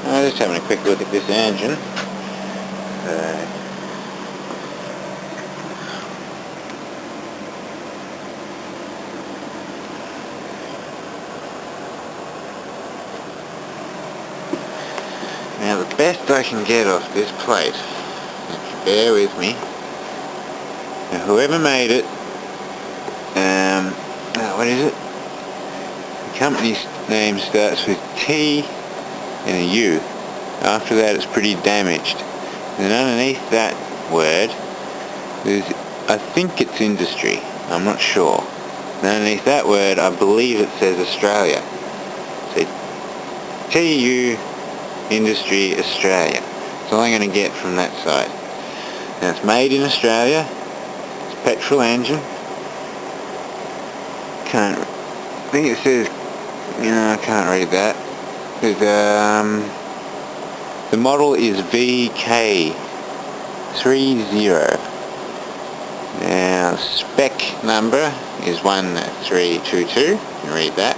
I'm just having a quick look at this engine. Now the best I can get off this plate, if you bear with me, now whoever made it, what is it? The company's name starts with T and a U. After that it's pretty damaged. And underneath that word, I think it's industry, I'm not sure. And underneath that word I believe it says Australia. So TU Industry Australia. That's all I'm going to get from that side. Now it's made in Australia. It's a petrol engine. I think it says, I can't read that. The model is VK30. Now spec number is 1322. You can read that.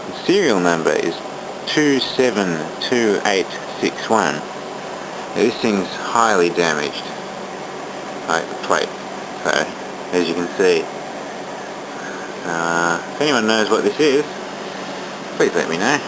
The serial number is 272861. Now, this thing's highly damaged, like the plate. So, as you can see, if anyone knows what this is, please let me know.